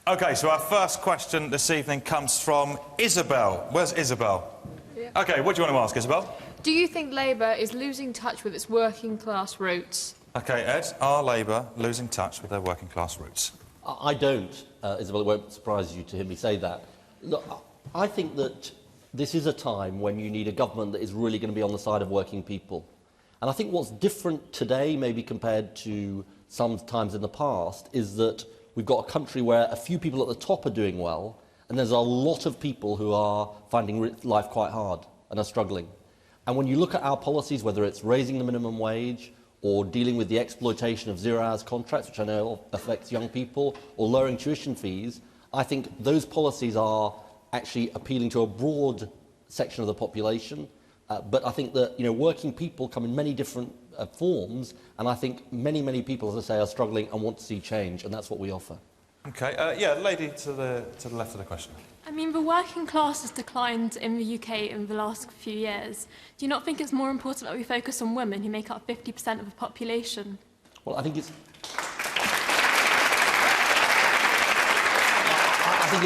OK, so our first question this evening comes from Isabel. Where's Isabel? Yeah. OK, what do you want to ask, Isabel? Do you think Labour is losing touch with its working class roots? OK, Ed, are Labour losing touch with their working class roots? I don't, Isabel. It won't surprise you to hear me say that. Look, I think that this is a time when you need a government that is really going to be on the side of working people. And I think what's different today, maybe compared to some times in the past, is that we've got a country where a few people at the top are doing well, and there's a lot of people who are finding life quite hard and are struggling. And when you look at our policies, whether it's raising the minimum wage or dealing with the exploitation of zero-hours contracts, which I know affects young people, or lowering tuition fees, I think those policies are actually appealing to a broad section of the population. But I think that working people come in many different forms, and I think many people, as I say, are struggling and want to see change, and that's what we offer. OK, yeah, lady to the left of the question. I mean, the working class has declined in the UK in the last few years. Do you not think it's more important that we focus on women who make up 50% of the population? Well, I think it's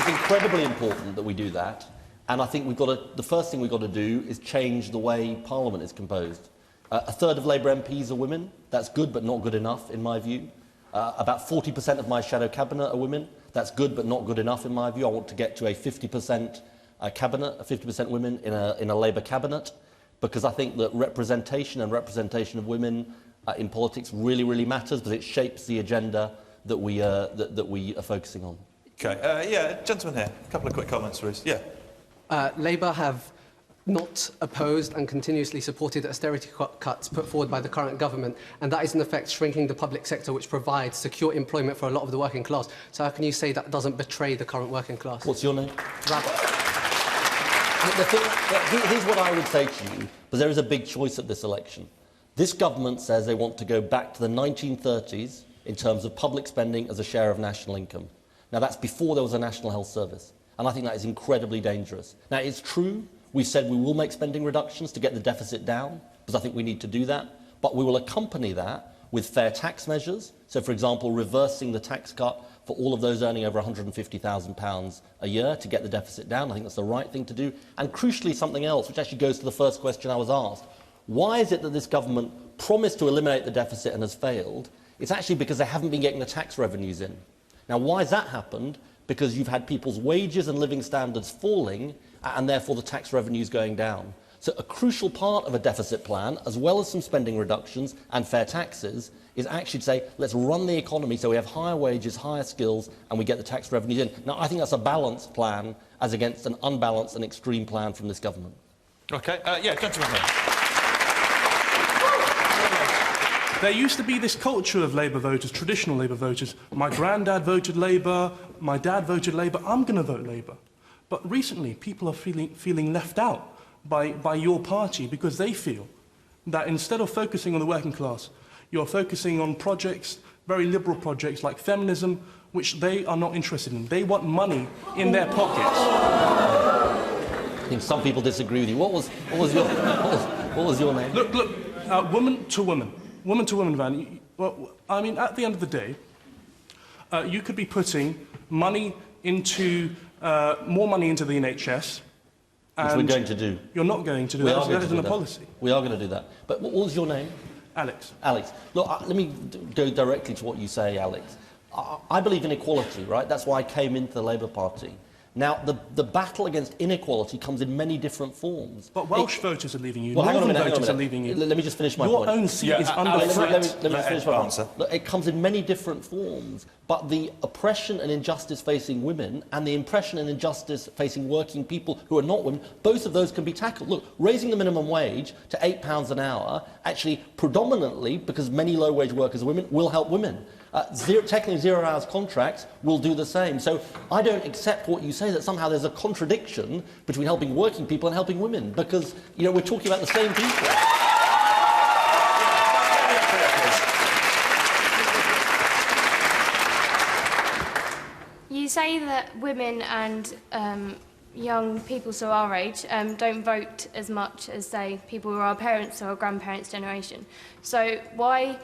incredibly important that we do that, and I think the first thing we've got to do is change the way Parliament is composed. A third of Labour MPs are women. That's good, but not good enough, in my view. About 40% of my shadow cabinet are women. That's good, but not good enough, in my view. I want to get to a 50% cabinet, 50% women in a Labour cabinet, because I think that representation of women in politics really matters, because it shapes the agenda that we are focusing on. OK, yeah, gentleman here. A couple of quick comments, Ruth. Yeah. Labour have not opposed and continuously supported austerity cuts put forward by the current government, and that is in effect shrinking the public sector, which provides secure employment for a lot of the working class. So how can you say that doesn't betray the current working class? What's your name? Here's what I would say to you, because there is a big choice at this election. This government says they want to go back to the 1930s in terms of public spending as a share of national income. Now, that's before there was a National Health Service, and I think that is incredibly dangerous. Now, it's true, we've said we will make spending reductions to get the deficit down, because I think we need to do that, but we will accompany that with fair tax measures. So, for example, reversing the tax cut for all of those earning over £150,000 a year to get the deficit down. I think that's the right thing to do. And crucially, something else, which actually goes to the first question I was asked. Why is it that this government promised to eliminate the deficit and has failed? It's actually because they haven't been getting the tax revenues in. Now, why has that happened? Because you've had people's wages and living standards falling, and therefore the tax revenues going down. So a crucial part of a deficit plan, as well as some spending reductions and fair taxes, is actually to say, let's run the economy so we have higher wages, higher skills, and we get the tax revenues in. Now, I think that's a balanced plan, as against an unbalanced and extreme plan from this government. OK, yeah, gentleman here. There used to be this culture of Labour voters, traditional Labour voters. My granddad voted Labour, my dad voted Labour, I'm going to vote Labour. But recently, people are feeling left out by your party, because they feel that instead of focusing on the working class, you're focusing on projects, very liberal projects like feminism, which they are not interested in. They want money in their pockets. I think some people disagree with you. What was your name? Look, woman to woman. Woman to woman, Van. Well, I mean, at the end of the day, you could be putting money into more money into the NHS. Which we're going to do. You're not going to do that. That isn't a policy. We are going to do that. But what was your name? Alex. Alex. Look, let me go directly to what you say, Alex. I believe in equality, right? That's why I came into the Labour Party. Now, the battle against inequality comes in many different forms. But Welsh voters are leaving you. Well, Northern voters are leaving you. Let me just finish my point. point. Your own seat is under threat. Let me just finish my answer. Look, it comes in many different forms, but the oppression and injustice facing women and the oppression and injustice facing working people who are not women, both of those can be tackled. Look, raising the minimum wage to £8 an hour, actually predominantly, because many low-wage workers are women, will help women. Technically zero-hours contracts will do the same. So I don't accept what you say, that somehow there's a contradiction between helping working people and helping women, because, we're talking about the same people. You say that women and young people, so our age, don't vote as much as, say, people who are our parents' or our grandparents' generation. So why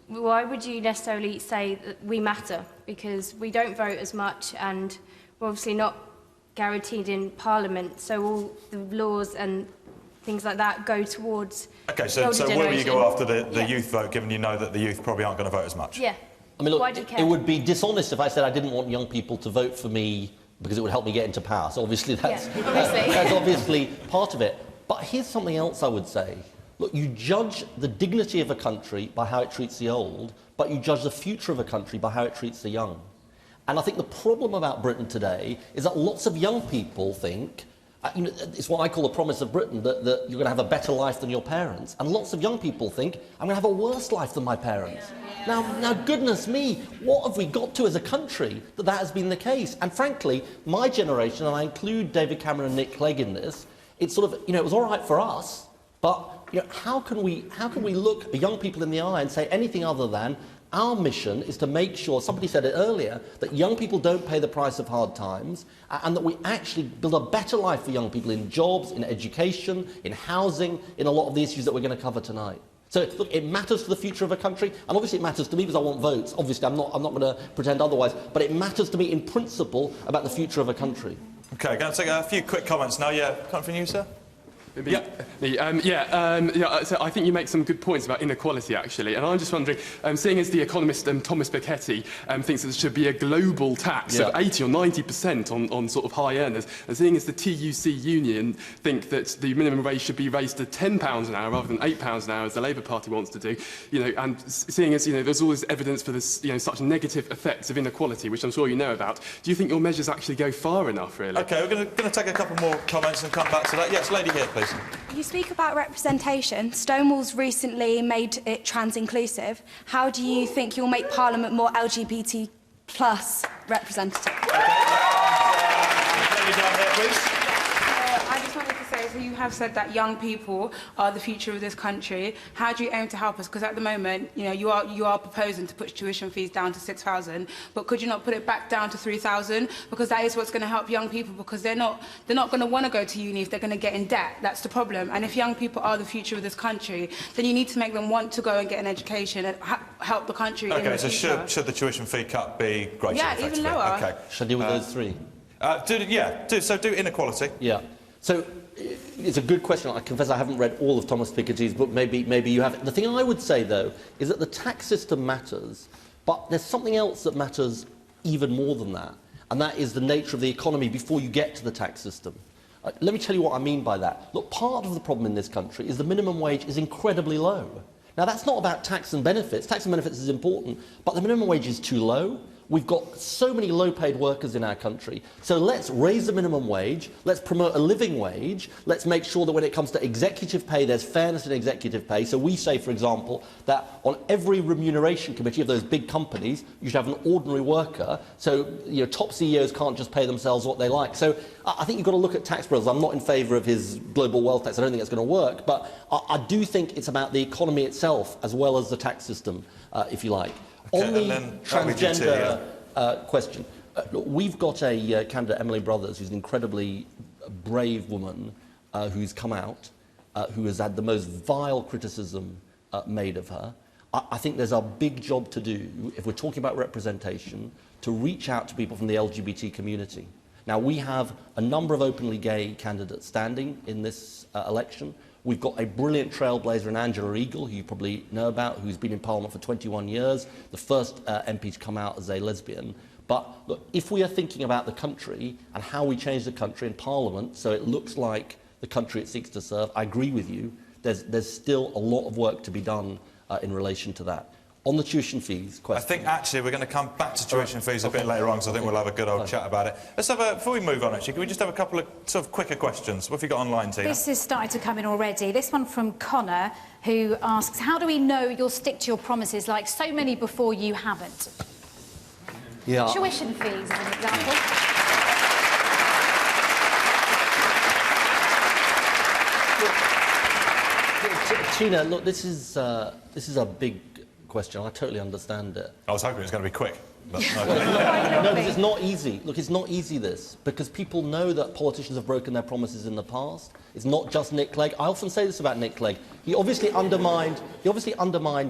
why would you necessarily say that we matter? Because we don't vote as much, and we're obviously not guaranteed in Parliament, so all the laws and things like that go towards OK, so where will you go after the youth vote, given you know that the youth probably aren't going to vote as much? Yeah. I mean, look, Why do you care? it would be dishonest if I said I didn't want young people to vote for me because it would help me get into power. So obviously that's, that's obviously part of it. But here's something else I would say. Look, you judge the dignity of a country by how it treats the old, but you judge the future of a country by how it treats the young. And I think the problem about Britain today is that lots of young people think, it's what I call the promise of Britain, that you're going to have a better life than your parents. And lots of young people think, I'm going to have a worse life than my parents. Now, goodness me, what have we got to as a country that has been the case? And frankly, my generation, and I include David Cameron and Nick Clegg in this, it's sort of, it was all right for us, but how can we look young people in the eye and say anything other than our mission is to make sure, somebody said it earlier, that young people don't pay the price of hard times, and that we actually build a better life for young people in jobs, in education, in housing, in a lot of the issues that we're going to cover tonight. So, look, it matters for the future of a country, and obviously it matters to me because I want votes. Obviously, I'm not going to pretend otherwise, but it matters to me in principle about the future of a country. OK, going to take a few quick comments now. Yeah, coming from you, sir? So I think you make some good points about inequality, actually. And I'm just wondering, seeing as the economist Thomas Piketty thinks that there should be a global tax of 80 or 90% on sort of high earners, and seeing as the TUC union think that the minimum wage should be raised to £10 an hour rather than £8 an hour, as the Labour Party wants to do, and seeing as there's all this evidence for this, such negative effects of inequality, which I'm sure you know about, do you think your measures actually go far enough, really? OK, we're going to take a couple more comments and come back to that. Yes, lady here, please. You speak about representation. Stonewall's recently made it trans-inclusive. How do you think you'll make Parliament more LGBT plus representative? Lady down here, please. I just wanted to say, so you have said that young people are the future of this country. How do you aim to help us? Because at the moment, you are proposing to push tuition fees down to 6,000, but could you not put it back down to 3,000? Because that is what's going to help young people, because they're not going to want to go to uni if they're going to get in debt. That's the problem. And if young people are the future of this country, then you need to make them want to go and get an education and help the country. OK, so should the tuition fee cut be greater? Yeah, even lower. OK. Should I deal with those three? Do inequality. Yeah. So it's a good question. I confess I haven't read all of Thomas Piketty's book. Maybe you have. The thing I would say, though, is that the tax system matters, but there's something else that matters even more than that, and that is the nature of the economy before you get to the tax system. Let me tell you what I mean by that. Look, part of the problem in this country is the minimum wage is incredibly low. Now, that's not about tax and benefits. Tax and benefits is important, but the minimum wage is too low. We've got so many low-paid workers in our country. So let's raise the minimum wage, let's promote a living wage, let's make sure that when it comes to executive pay, there's fairness in executive pay. So we say, for example, that on every remuneration committee of those big companies, you should have an ordinary worker, so top CEOs can't just pay themselves what they like. So I think you've got to look at tax bills. I'm not in favour of his global wealth tax. I don't think it's going to work. But I do think it's about the economy itself as well as the tax system, if you like. Okay, On the transgender question, look, we've got a candidate, Emily Brothers, who's an incredibly brave woman who's come out, who has had the most vile criticism made of her. I think there's a big job to do, if we're talking about representation, to reach out to people from the LGBT community. Now, we have a number of openly gay candidates standing in this election. We've got a brilliant trailblazer in Angela Eagle, who you probably know about, who's been in Parliament for 21 years, the first MP to come out as a lesbian. But look, if we are thinking about the country and how we change the country in Parliament so it looks like the country it seeks to serve, I agree with you. There's still a lot of work to be done in relation to that. On the tuition fees question... I think, actually, we're going to come back to tuition fees a bit later on, so I think we'll have a good old chat about it. Let's have before we move on, actually, can we just have a couple of sort of quicker questions? What have you got online, Tina? This is starting to come in already. This one from Connor, who asks, how do we know you'll stick to your promises like so many before you haven't? Yeah. Tuition fees, as an example. Tina, look, this is a big question. I totally understand it. I was hoping it was going to be quick. But, no. No, because it's not easy. Look, it's not easy, this, because people know that politicians have broken their promises in the past. It's not just Nick Clegg. I often say this about Nick Clegg. He obviously undermined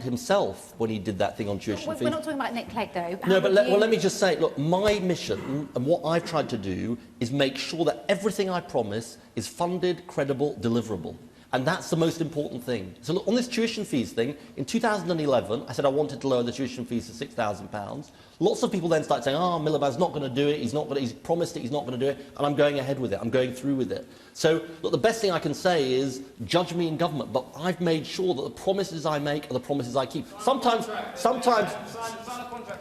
himself when he did that thing on tuition fees. We're not talking about Nick Clegg, though. No, but let me just say, look, my mission and what I've tried to do is make sure that everything I promise is funded, credible, deliverable. And that's the most important thing. So look, on this tuition fees thing, in 2011, I said I wanted to lower the tuition fees to £6,000. Lots of people then started saying, oh, Miliband's not going to do it, he's promised it, he's not going to do it, and I'm going ahead with it, I'm going through with it. So, look, the best thing I can say is, judge me in government, but I've made sure that the promises I make are the promises I keep. Sometimes,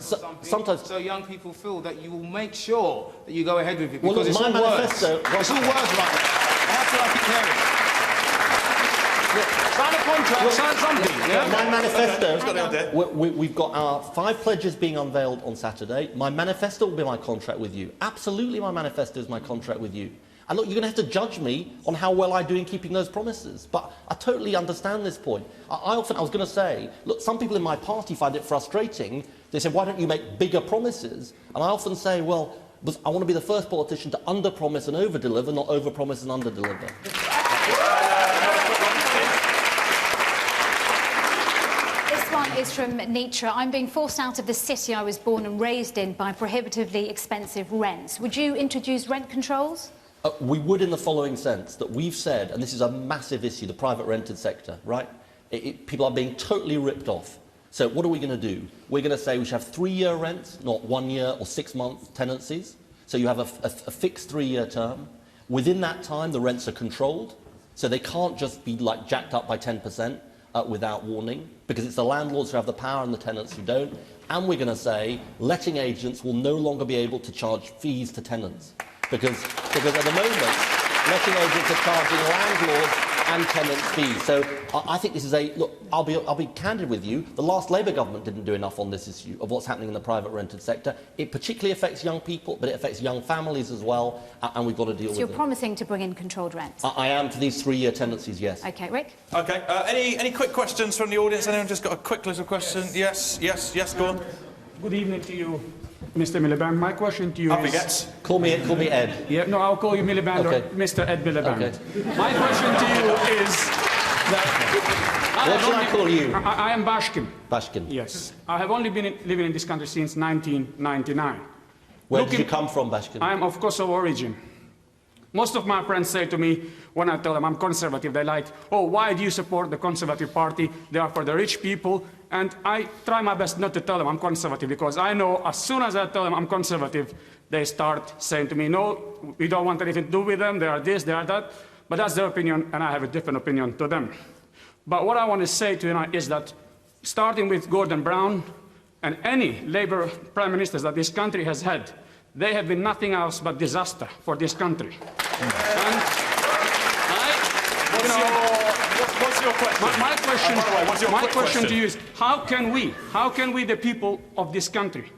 so young people feel that you will make sure that you go ahead with it. Well, because look, it's my all manifesto... words. It's all words right now. That's what I keep hearing. Sign a contract, sign something. Yeah? My manifesto, we've got our 5 pledges being unveiled on Saturday. My manifesto will be my contract with you. Absolutely, my manifesto is my contract with you. And look, you're going to have to judge me on how well I do in keeping those promises. But I totally understand this point. I was going to say, look, some people in my party find it frustrating. They say, why don't you make bigger promises? And I often say, well, I want to be the first politician to under-promise and over-deliver, not over-promise and under-deliver. Is from Nietzsche. I'm being forced out of the city I was born and raised in by prohibitively expensive rents. Would you introduce rent controls? We would in the following sense, that we've said, and this is a massive issue, the private rented sector, right? People are being totally ripped off. So what are we going to do? We're going to say we should have 3-year rents, not 1 year or 6-month tenancies. So you have a fixed 3-year term. Within that time, the rents are controlled. So they can't just be like jacked up by 10%. Without warning, because it's the landlords who have the power and the tenants who don't. And we're going to say letting agents will no longer be able to charge fees to tenants, because at the moment letting agents are charging landlords and tenants fees. So I think this is look, I'll be candid with you, the last Labour government didn't do enough on this issue of what's happening in the private rented sector. It particularly affects young people, but it affects young families as well, and we've got to deal with it. So you're promising to bring in controlled rents? I am for these 3-year tenancies, yes. OK, Rick? OK, any quick questions from the audience? Anyone just got a quick little question? Yes, go on. Good evening to you, Mr. Miliband. My question to you is... Call me Ed. Yeah, no, I'll call you Miliband or Mr. Ed Miliband. Okay. My question to you is that... What should I call you? I am Bashkin. Bashkin. Yes. I have only been living in this country since 1999. Where did you come from, Bashkin? I am of Kosovo origin. Most of my friends say to me, when I tell them I'm conservative, they're like, oh, why do you support the Conservative Party? They are for the rich people. And I try my best not to tell them I'm conservative, because I know as soon as I tell them I'm conservative, they start saying to me, no, we don't want anything to do with them, they are this, they are that. But that's their opinion, and I have a different opinion to them. But what I want to say to you now is that, starting with Gordon Brown and any Labour Prime Ministers that this country has had, they have been nothing else but disaster for this country. What's your question? My question to you is, how can we, the people of this country,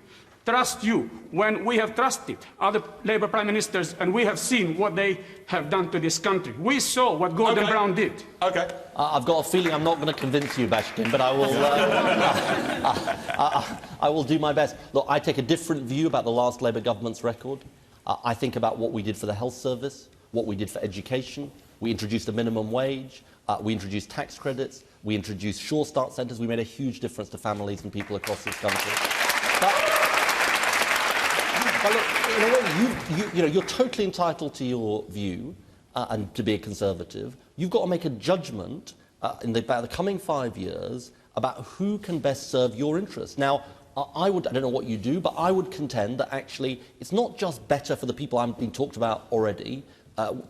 trust you when we have trusted other Labour Prime Ministers and we have seen what they have done to this country? We saw what Gordon Brown did. OK. I've got a feeling I'm not going to convince you, Bashkin, but I will do my best. Look, I take a different view about the last Labour government's record. I think about what we did for the health service, what we did for education. We introduced a minimum wage. We introduced tax credits. We introduced Sure Start centres. We made a huge difference to families and people across this country. But look, in a way, you're totally entitled to your view and to be a conservative. You've got to make a judgment about the coming 5 years about who can best serve your interests. Now, I don't know what you do, but I would contend that actually it's not just better for the people I'm being talked about already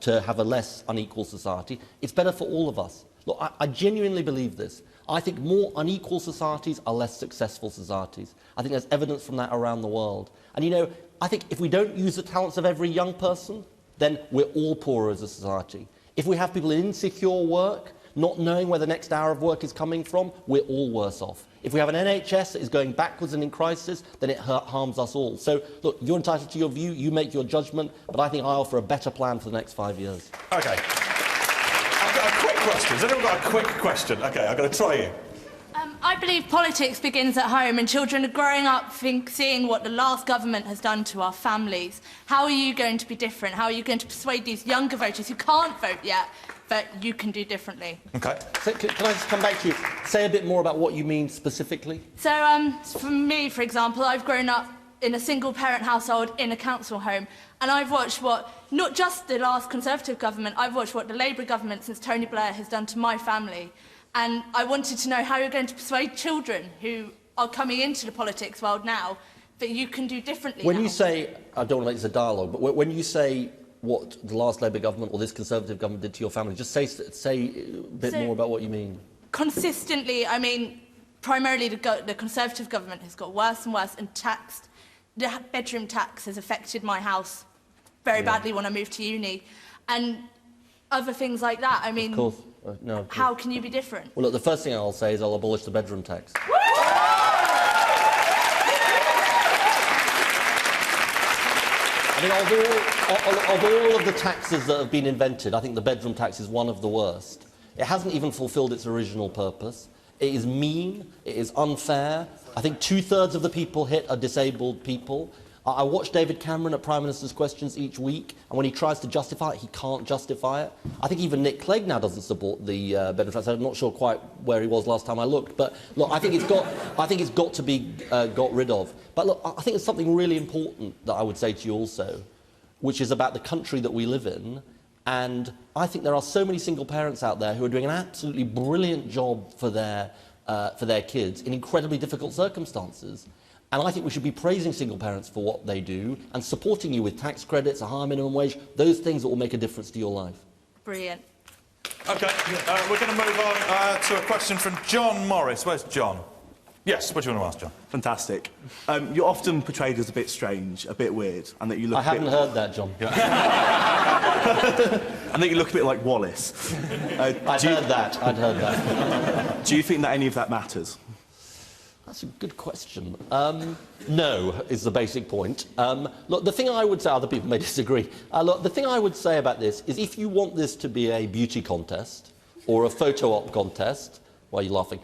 to have a less unequal society. It's better for all of us. Look, I genuinely believe this. I think more unequal societies are less successful societies. I think there's evidence from that around the world. And I think if we don't use the talents of every young person, then we're all poorer as a society. If we have people in insecure work, not knowing where the next hour of work is coming from, we're all worse off. If we have an NHS that is going backwards and in crisis, then it harms us all. So, look, you're entitled to your view, you make your judgment, but I think I offer a better plan for the next 5 years. OK. I've got a quick question. Has anyone got a quick question? OK, I've got to try you. I believe politics begins at home, and children are growing up seeing what the last government has done to our families. How are you going to be different? How are you going to persuade these younger voters who can't vote yet, but you can do differently? OK. So, can I just come back to you? Say a bit more about what you mean specifically. So, for me, for example, I've grown up in a single-parent household in a council home, and I've watched what, not just the last Conservative government, I've watched what the Labour government since Tony Blair has done to my family. And I wanted to know how you're going to persuade children who are coming into the politics world now that you can do differently When now. you say, I don't want to make this a dialogue, but when you say what the last Labour government or this Conservative government did to your family, just say a bit more about what you mean. Consistently, I mean, primarily the Conservative government has got worse and worse, and the bedroom tax has affected my house very badly when I moved to uni. And other things like that, I mean... Of course. No, of course. How can you be different? Well, look, the first thing I'll say is I'll abolish the bedroom tax. I mean, of all of the taxes that have been invented, I think the bedroom tax is one of the worst. It hasn't even fulfilled its original purpose. It is mean, it is unfair. I think 2/3 of the people hit are disabled people. I watch David Cameron at Prime Minister's Questions each week, and when he tries to justify it, he can't justify it. I think even Nick Clegg now doesn't support the bedroom tax. I'm not sure quite where he was last time I looked, but look, I think it's got to be got rid of. But look, I think there's something really important that I would say to you also, which is about the country that we live in. And I think there are so many single parents out there who are doing an absolutely brilliant job for their kids in incredibly difficult circumstances. And I think we should be praising single parents for what they do and supporting you with tax credits, a higher minimum wage, those things that will make a difference to your life. Brilliant. OK, we're going to move on to a question from John Morris. Where's John? Yes, what do you want to ask, John? Fantastic. You're often portrayed as a bit strange, a bit weird, and that you look I haven't heard that, John. And that you look a bit like Wallace. I'd heard that. Do you think that any of that matters? That's a good question. No, is the basic point. Look, the thing I would say, other people may disagree, look, the thing I would say about this is if you want this to be a beauty contest or a photo op contest, why are you laughing?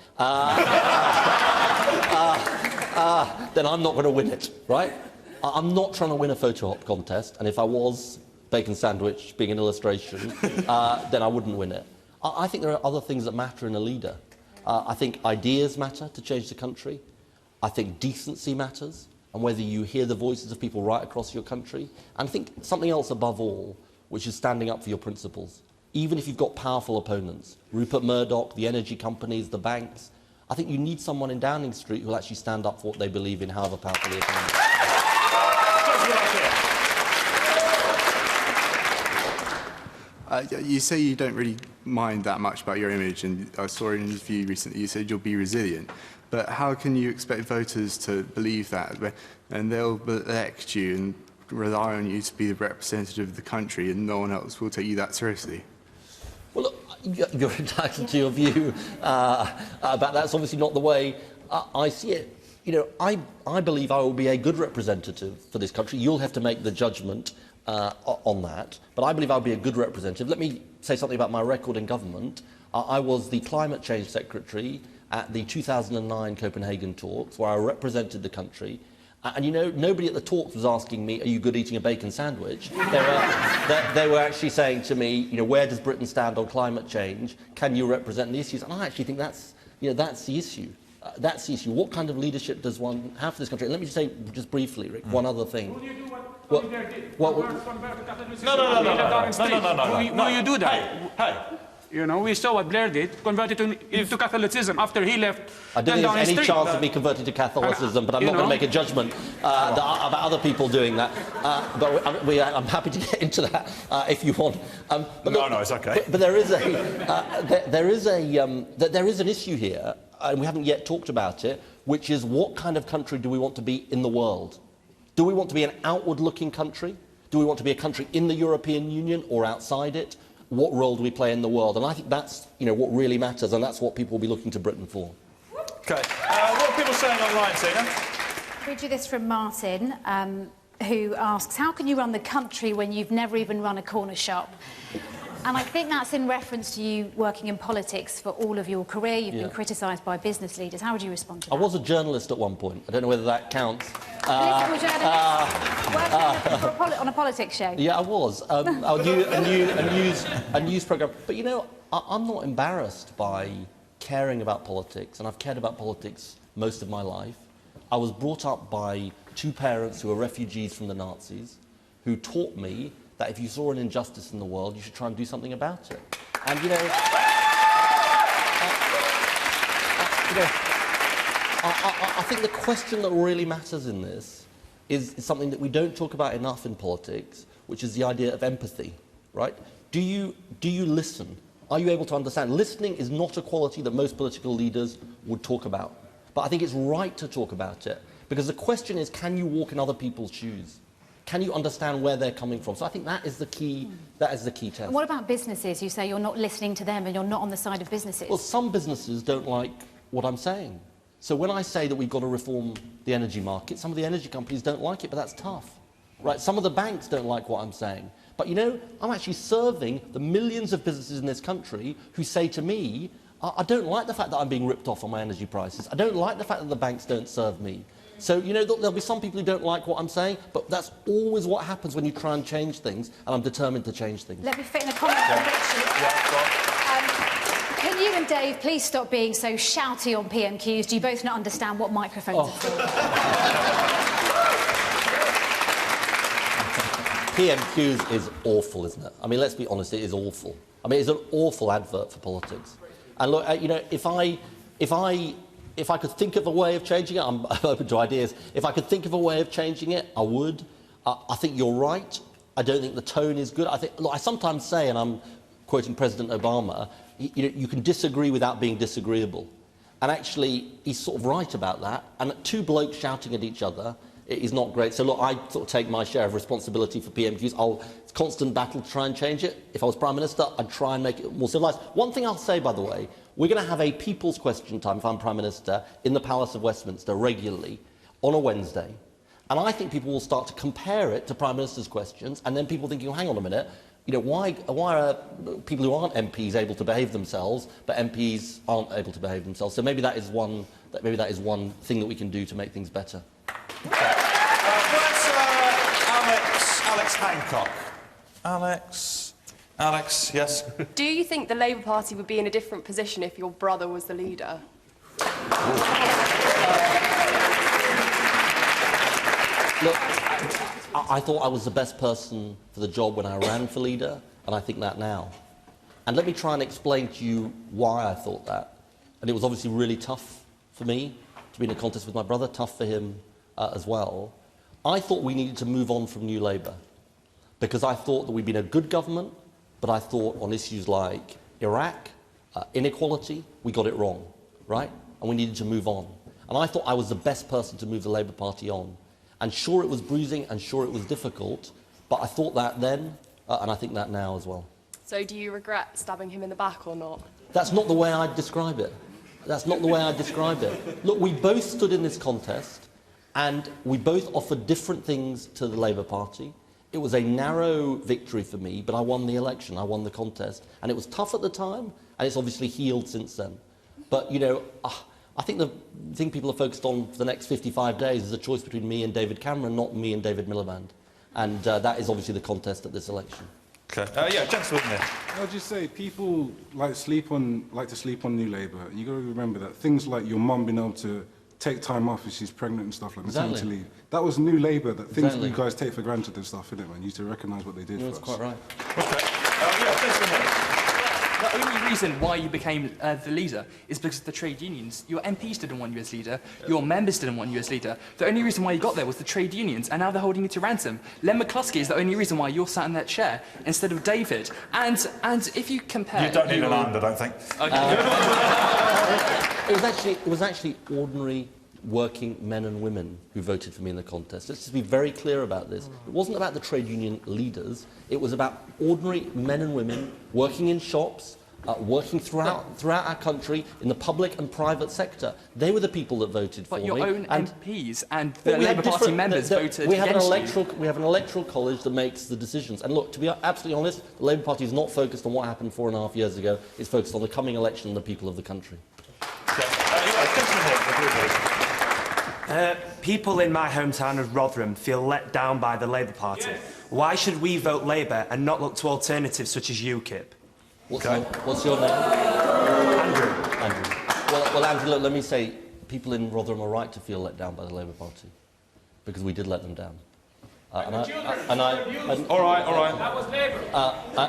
Then I'm not going to win it, right? I'm not trying to win a photo op contest, and if I was, bacon sandwich being an illustration, then I wouldn't win it. I think there are other things that matter in a leader. I think ideas matter to change the country. I think decency matters, and whether you hear the voices of people right across your country. And I think something else above all, which is standing up for your principles. Even if you've got powerful opponents, Rupert Murdoch, the energy companies, the banks, I think you need someone in Downing Street who will actually stand up for what they believe in, however powerful the opponent. You say you don't really mind that much about your image, and I saw in an interview recently you said you'll be resilient. But how can you expect voters to believe that? And they'll elect you and rely on you to be the representative of the country, and no one else will take you that seriously. Well, look, you're entitled to your view about that's obviously not the way I see it. You know, I believe I will be a good representative for this country. You'll have to make the judgment on that, but I believe I'll be a good representative. Let me say something about my record in government. I was the Climate Change Secretary at the 2009 Copenhagen talks, where I represented the country. And, you know, nobody at the talks was asking me, are you good eating a bacon sandwich? They were actually saying to me, you know, where does Britain stand on climate change? Can you represent the issues? And I actually think that's, you know, that's the issue. That's the issue. What kind of leadership does one have for this country? And let me just say, just briefly, Rick, one other thing. Will you do What? No, you do that. Hey. You know, we saw what Blair did, converted into Catholicism after he left. I don't think there's any chance of me converting to Catholicism, but I'm not going to make a judgment about other people doing that. But I'm happy to get into that if you want. No, it's okay. But there is an issue here, and we haven't yet talked about it, which is what kind of country do we want to be in the world? Do we want to be an outward-looking country? Do we want to be a country in the European Union or outside it? What role do we play in the world? And I think that's, you know, what really matters, and that's what people will be looking to Britain for. OK. What are people saying online, Tina? We do this from Martin, who asks, how can you run the country when you've never even run a corner shop? And I think that's in reference to you working in politics for all of your career. You've been criticised by business leaders. How would you respond to that? I was a journalist at one point. I don't know whether that counts. Political journalist? Working on a politics show? Yeah, I was. A news programme. But, you know, I'm not embarrassed by caring about politics, and I've cared about politics most of my life. I was brought up by two parents who were refugees from the Nazis, who taught me that if you saw an injustice in the world, you should try and do something about it. And, you know, I think the question that really matters in this is something that we don't talk about enough in politics, which is the idea of empathy, right? Do you listen? Are you able to understand? Listening is not a quality that most political leaders would talk about. But I think it's right to talk about it, because the question is, can you walk in other people's shoes? Can you understand where they're coming from? So I think that is the key, test. And what about businesses? You say you're not listening to them and you're not on the side of businesses. Well, some businesses don't like what I'm saying. So when I say that we've got to reform the energy market, some of the energy companies don't like it, but that's tough. Right? Some of the banks don't like what I'm saying. But, you know, I'm actually serving the millions of businesses in this country who say to me, I don't like the fact that I'm being ripped off on my energy prices. I don't like the fact that the banks don't serve me. So, you know, there'll be some people who don't like what I'm saying, but that's always what happens when you try and change things, and I'm determined to change things. Let me fit in a comment from Richard. Can you and Dave please stop being so shouty on PMQs? Do you both not understand what microphones are for? PMQs is awful, isn't it? I mean, let's be honest, it is awful. I mean, it's an awful advert for politics. And look, you know, if I could think of a way of changing it, I'm open to ideas. If I could think of a way of changing it, I would. I think you're right. I don't think the tone is good. Look, I sometimes say, and I'm quoting President Obama, you know, you can disagree without being disagreeable. And actually, he's sort of right about that. And two blokes shouting at each other is not great. So look, I sort of take my share of responsibility for PMQs. It's a constant battle to try and change it. If I was Prime Minister, I'd try and make it more civilised. One thing I'll say, by the way, we're going to have a People's Question Time, if I'm Prime Minister, in the Palace of Westminster regularly on a Wednesday. And I think people will start to compare it to Prime Minister's questions, and then people thinking, oh, hang on a minute, you know, why are people who aren't MPs able to behave themselves, but MPs aren't able to behave themselves? So maybe that is one thing that we can do to make things better. Alex Hancock. Alex, yes? Do you think the Labour Party would be in a different position if your brother was the leader? Look, I thought I was the best person for the job when I ran for leader, and I think that now. And let me try and explain to you why I thought that. And it was obviously really tough for me to be in a contest with my brother, tough for him as well. I thought we needed to move on from New Labour, because I thought that we'd been a good government, but I thought on issues like Iraq, inequality, we got it wrong, right? And we needed to move on. And I thought I was the best person to move the Labour Party on. And sure, it was bruising, and sure, it was difficult, but I thought that then, and I think that now as well. So do you regret stabbing him in the back or not? That's not the way I'd describe it. That's not the way I'd describe it. Look, we both stood in this contest, and we both offered different things to the Labour Party. It was a narrow victory for me, but I won the election, I won the contest. And it was tough at the time, and it's obviously healed since then. But, you know, I think the thing people are focused on for the next 55 days is a choice between me and David Cameron, not me and David Miliband. And that is obviously the contest at this election. Okay. Yeah, gentleman there. I'll just say, people like to sleep on New Labour. You got to remember that things like your mum being able to take time off if she's pregnant and stuff like maternity leave. That was New Labour, that things that you guys take for granted and stuff, innit, man? You need to recognise what they did for us. That's quite right. Okay. The only reason why you became the leader is because of the trade unions. Your MPs didn't want you as leader. Your members didn't want you as leader. The only reason why you got there was the trade unions, and now they're holding you to ransom. Len McCluskey is the only reason why you're sat in that chair instead of David. And if you compare... You don't need an and, I don't think. Okay. It was actually ordinary working men and women who voted for me in the contest. Let's just be very clear about this. It wasn't about the trade union leaders. It was about ordinary men and women working in shops, working throughout our country in the public and private sector. They were the people that voted for But me. your own MPs and the Labour Party members voted we have against you. We have an electoral college that makes the decisions. And look, to be absolutely honest, the Labour Party is not focused on what happened 4.5 years ago. It's focused on the coming election and the people of the country. People in my hometown of Rotherham feel let down by the Labour Party. Yes. Why should we vote Labour and not look to alternatives such as UKIP? What's your name? Andrew. Andrew. Well, Andrew, look, let me say, people in Rotherham are right to feel let down by the Labour Party, because we did let them down. All right. That was Labour.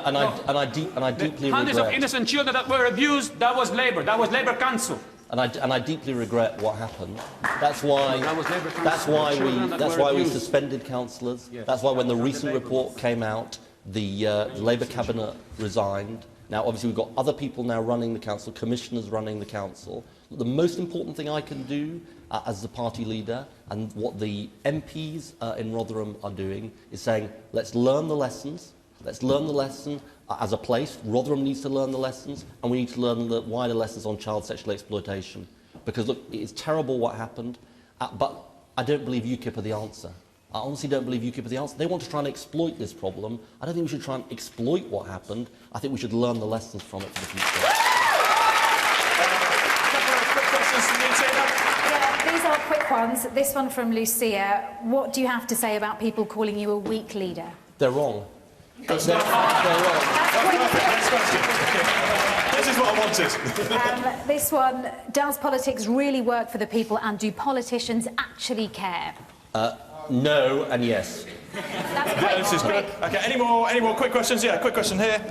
And I deeply Hundreds regret. of innocent children that were abused. That was Labour. That was Labour Council. And I deeply regret what happened. That's why we suspended councillors. Yes. That's why when the recent report came out, the Labour cabinet resigned. Now, obviously, we've got other people now running the council, commissioners running the council. The most important thing I can do as the party leader, and what the MPs in Rotherham are doing, is saying, let's learn the lessons. Let's learn the lesson as a place. Rotherham needs to learn the lessons, and we need to learn the wider lessons on child sexual exploitation. Because, look, it is terrible what happened, but I don't believe UKIP are the answer. I honestly don't believe UKIP are the answer. They want to try and exploit this problem. I don't think we should try and exploit what happened. I think we should learn the lessons from it for the future. Yeah, these are quick ones. This one from Lucia. What do you have to say about people calling you a weak leader? They're wrong. They're wrong. Next question. This is what I wanted. This one, does politics really work for the people, and do politicians actually care? No and yes. This is good. Okay, any more quick questions? Yeah, quick question here.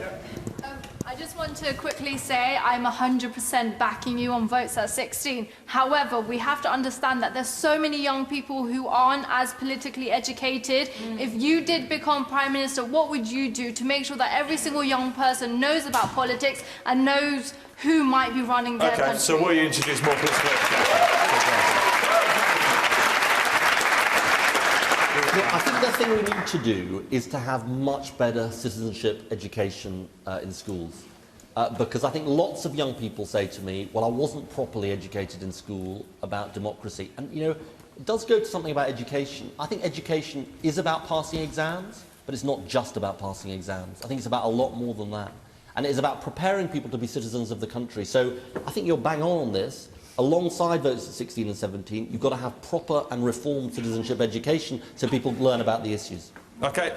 I just want to quickly say I'm 100% backing you on votes at 16. However, we have to understand that there's so many young people who aren't as politically educated. If you did become Prime Minister, what would you do to make sure that every single young person knows about politics and knows who might be running their country? Okay, so will you introduce more political education? I think the thing we need to do is to have much better citizenship education in schools. Because I think lots of young people say to me, well, I wasn't properly educated in school about democracy. And, you know, it does go to something about education. I think education is about passing exams, but it's not just about passing exams. I think it's about a lot more than that. And it is about preparing people to be citizens of the country. So I think you're bang on this. Alongside votes at 16 and 17, you've got to have proper and reformed citizenship education so people learn about the issues. Okay,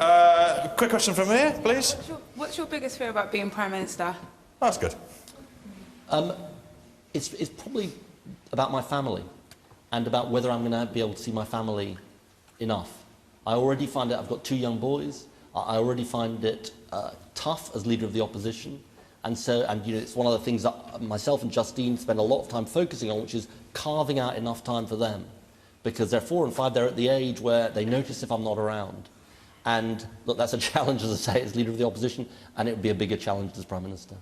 quick question from here, please. What's your biggest fear about being Prime Minister? That's good. It's probably about my family and about whether I'm going to be able to see my family enough. I already find it, I've got 2 young boys, I already find it tough as leader of the opposition. And you know, it's one of the things that myself and Justine spend a lot of time focusing on, which is carving out enough time for them. Because they're 4 and 5, they're at the age where they notice if I'm not around. And look, that's a challenge, as I say, as leader of the opposition, and it would be a bigger challenge as Prime Minister.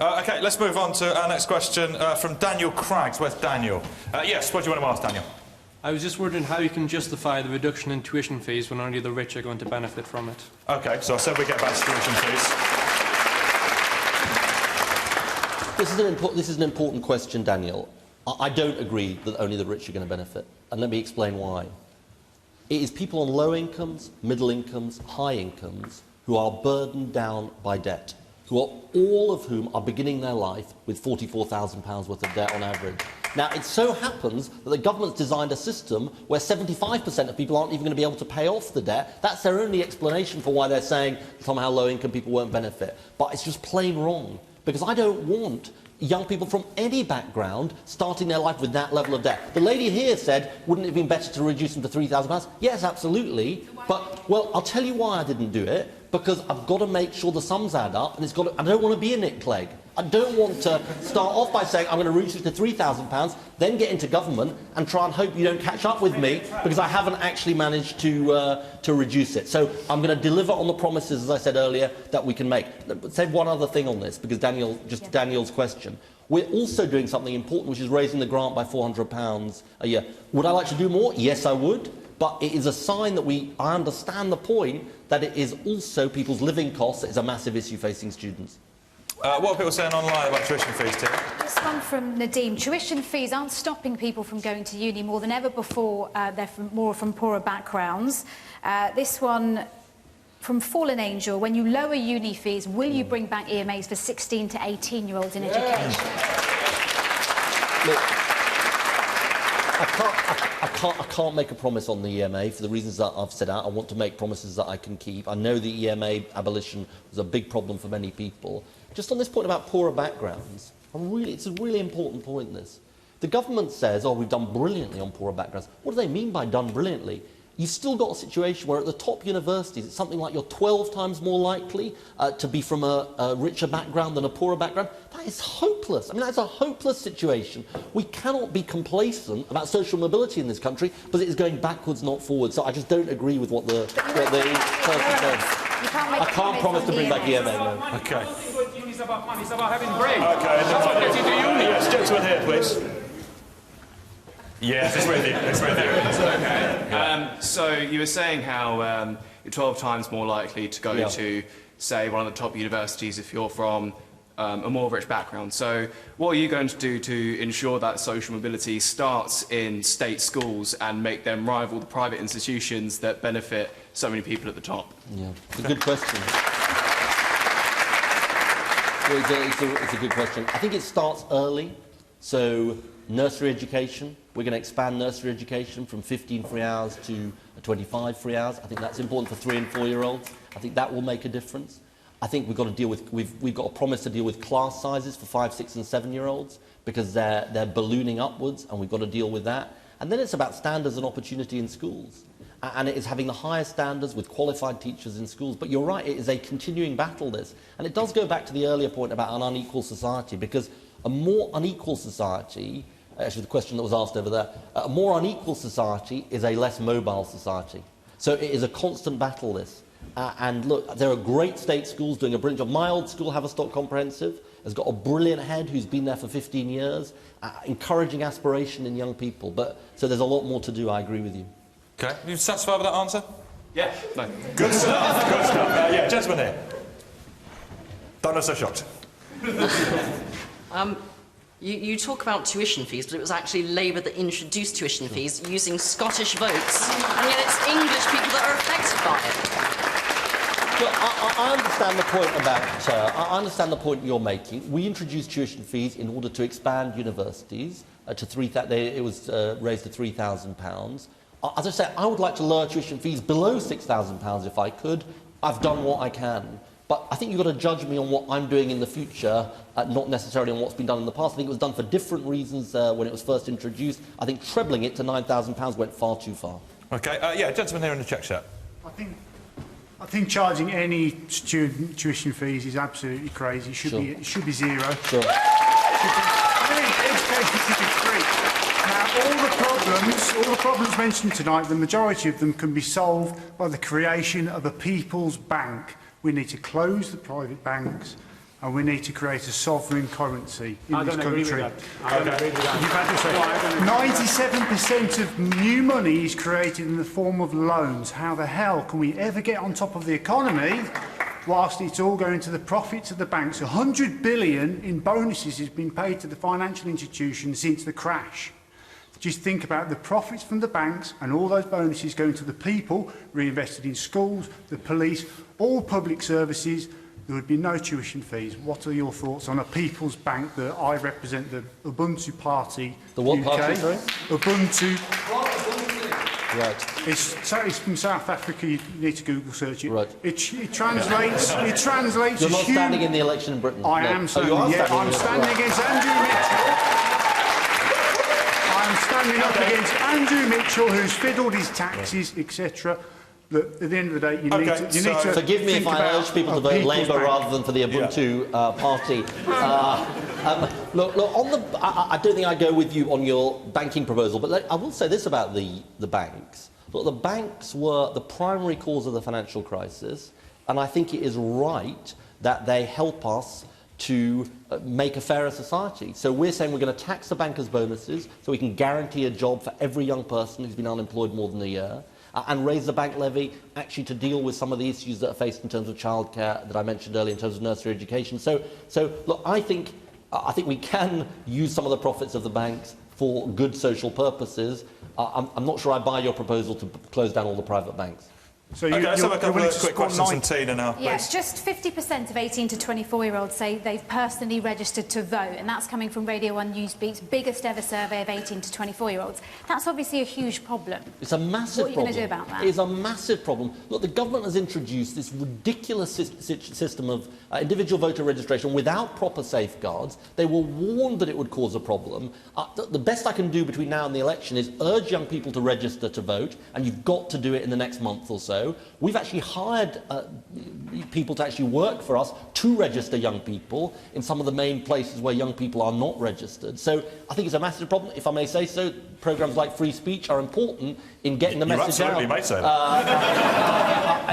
Okay, let's move on to our next question from Daniel Craggs. Where's Daniel? Yes, what do you want to ask, Daniel? I was just wondering how you can justify the reduction in tuition fees when only the rich are going to benefit from it. Okay, so I said we get back to tuition fees. This is an important question, Daniel. I don't agree that only the rich are going to benefit, and let me explain why. It is people on low incomes, middle incomes, high incomes who are burdened down by debt, all of whom are beginning their life with £44,000 worth of debt on average. Now, it so happens that the government's designed a system where 75% of people aren't even going to be able to pay off the debt. That's their only explanation for why they're saying somehow low-income people won't benefit. But it's just plain wrong. Because I don't want young people from any background starting their life with that level of debt. The lady here said, wouldn't it have been better to reduce them to £3,000? Yes, absolutely. But, well, I'll tell you why I didn't do it. Because I've got to make sure the sums add up, and I don't want to be a Nick Clegg. I don't want to start off by saying I'm going to reduce it to £3,000, then get into government and try and hope you don't catch up with me because I haven't actually managed to reduce it. So I'm going to deliver on the promises, as I said earlier, that we can make. Say one other thing on this, because Daniel's question. We're also doing something important, which is raising the grant by £400 a year. Would I like to do more? Yes, I would. But it is a sign that I understand the point that it is also people's living costs that is a massive issue facing students. What are people saying online about tuition fees, Tim? This one from Nadeem. Tuition fees aren't stopping people from going to uni more than ever before. They're more from poorer backgrounds. This one from Fallen Angel. When you lower uni fees, will you bring back EMAs for 16 to 18-year-olds in education? Look, I can't make a promise on the EMA for the reasons that I've set out. I want to make promises that I can keep. I know the EMA abolition was a big problem for many people. Just on this point about poorer backgrounds, it's a really important point, this. The government says, oh, we've done brilliantly on poorer backgrounds. What do they mean by done brilliantly? You've still got a situation where at the top universities, it's something like you're 12 times more likely to be from a richer background than a poorer background. That is hopeless. I mean, that's a hopeless situation. We cannot be complacent about social mobility in this country, but it is going backwards, not forwards. So I just don't agree with what the person said. I can't promise to bring back EMA. No. Okay. It's about money, it's about having brains. Okay. That's what gets you to uni. Yes, gentleman here, please. Yes, it's with you. It's with you. Okay. Yeah. So you were saying how you're 12 times more likely to go to, say, one of the top universities if you're from a more rich background. So what are you going to do to ensure that social mobility starts in state schools and make them rival the private institutions that benefit so many people at the top? Yeah, it's a good question. It's a good question. I think it starts early. So nursery education, we're going to expand nursery education from 15 free hours to 25 free hours. I think that's important for 3- and 4-year-olds. I think that will make a difference. I think we've got to deal with, we've got a promise to deal with class sizes for 5-, 6- and 7-year-olds because they're ballooning upwards, and we've got to deal with that. And then it's about standards and opportunity in schools. And it is having the highest standards with qualified teachers in schools. But you're right, it is a continuing battle, this. And it does go back to the earlier point about an unequal society, because a more unequal society, actually the question that was asked over there, a more unequal society is a less mobile society. So it is a constant battle, this. And look, there are great state schools doing a brilliant job. My old school, Haverstock Comprehensive, has got a brilliant head who's been there for 15 years, encouraging aspiration in young people. But so there's a lot more to do, I agree with you. Okay, you satisfied with that answer? Yeah. No. Good stuff, good stuff. Yeah, gentleman here. Don't look so shocked. You talk about tuition fees, but it was actually Labour that introduced tuition fees using Scottish votes, and yet it's English people that are affected by it. Well, I understand the point about. I understand the point you're making. We introduced tuition fees in order to expand universities to it was raised to £3,000. As I said, I would like to lower tuition fees below £6,000 if I could. I've done what I can. But I think you've got to judge me on what I'm doing in the future, not necessarily on what's been done in the past. I think it was done for different reasons when it was first introduced. I think trebling it to £9,000 went far too far. Okay, yeah, gentleman here in the check shirt. I think charging any student tuition fees is absolutely crazy. It should be zero. Sure. Education should be free. Now, all the problems mentioned tonight, the majority of them can be solved by the creation of a people's bank. We need to close the private banks, and we need to create a sovereign currency in this country. I don't agree with that. 97% of new money is created in the form of loans. How the hell can we ever get on top of the economy whilst it's all going to the profits of the banks? 100 billion in bonuses has been paid to the financial institutions since the crash. Just think about the profits from the banks and all those bonuses going to the people, reinvested in schools, the police, all public services. There would be no tuition fees. What are your thoughts on a people's bank that I represent, the Ubuntu Party? The what UK? party, sorry? Ubuntu. Right. It's from South Africa. You need to Google search it. Right. It translates. It translates. You're not standing in the election in Britain. I am standing. I'm standing against Andrew Mitchell. I'm standing up against Andrew Mitchell, who's fiddled his taxes, etc. At the end of the day, you need to forgive me if I urge people to vote Labour rather than for the Ubuntu party. Look, I don't think I go with you on your banking proposal, but I will say this about the banks. Look, the banks were the primary cause of the financial crisis, and I think it is right that they help us to make a fairer society. So we're saying we're going to tax the bankers' bonuses so we can guarantee a job for every young person who's been unemployed more than a year. and raise the bank levy actually to deal with some of the issues that are faced in terms of childcare that I mentioned earlier, in terms of nursery education. So look, I think we can use some of the profits of the banks for good social purposes. I'm not sure I buy your proposal to close down all the private banks. So let's have a couple of quick questions from Tina now. Yes, just 50% of 18 to 24-year-olds say they've personally registered to vote, and that's coming from Radio 1 Newsbeat's biggest ever survey of 18 to 24-year-olds. That's obviously a huge problem. It's a massive problem. What are you going to do about that? It is a massive problem. Look, the government has introduced this ridiculous system of individual voter registration without proper safeguards. They were warned that it would cause a problem. The best I can do between now and the election is urge young people to register to vote, and you've got to do it in the next month or so. We've actually hired people to actually work for us to register young people in some of the main places where young people are not registered. So I think it's a massive problem, if I may say so. Programmes like free speech are important in getting the message out. You absolutely may say that.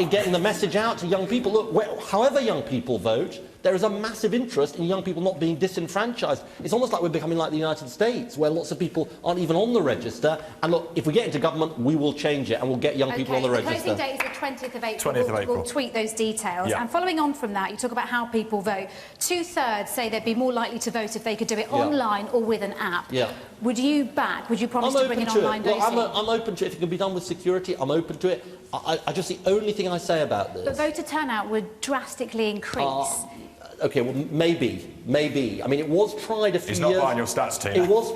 In getting the message out to young people. Look, however young people vote, there is a massive interest in young people not being disenfranchised. It's almost like we're becoming like the United States, where lots of people aren't even on the register. And look, if we get into government, we will change it and we'll get young people on the register. The closing date is the 20th of April. 20th of April. We'll tweet those details. Yeah. And following on from that, you talk about how people vote. 2/3 say they'd be more likely to vote if they could do it online or with an app. Yeah. Would you promise to bring in online voting? I'm open to it. If it can be done with security, I'm open to it. I just, the only thing I say about this... But voter turnout would drastically increase. OK, well, maybe. I mean, it was tried a few years... He's not buying your stats, Tina. It was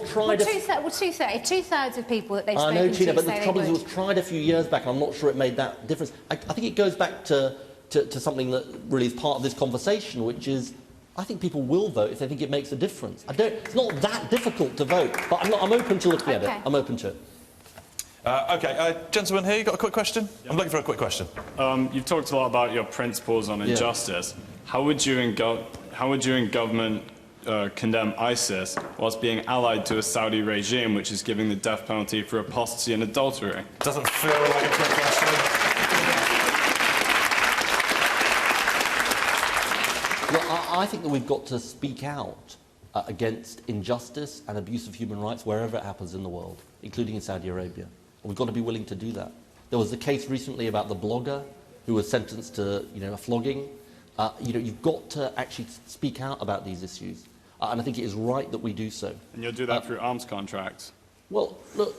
tried... Well, two-thirds of people that they've spoken I know, Tina, but the say trouble is they it was tried a few years back, and I'm not sure it made that difference. I think it goes back to something that really is part of this conversation, which is, I think people will vote if they think it makes a difference. It's not that difficult to vote, but I'm open to looking at it. I'm open to it. OK, gentleman here, you got a quick question? I'm looking for a quick question. You've talked a lot about your principles on injustice. How would you in government condemn ISIS whilst being allied to a Saudi regime which is giving the death penalty for apostasy and adultery? Doesn't feel like a quick question. Look, I think that we've got to speak out against injustice and abuse of human rights wherever it happens in the world, including in Saudi Arabia. And we've got to be willing to do that. There was a case recently about the blogger who was sentenced to, a flogging. You've got to actually speak out about these issues, and I think it is right that we do so. And you'll do that through arms contracts? Well, look,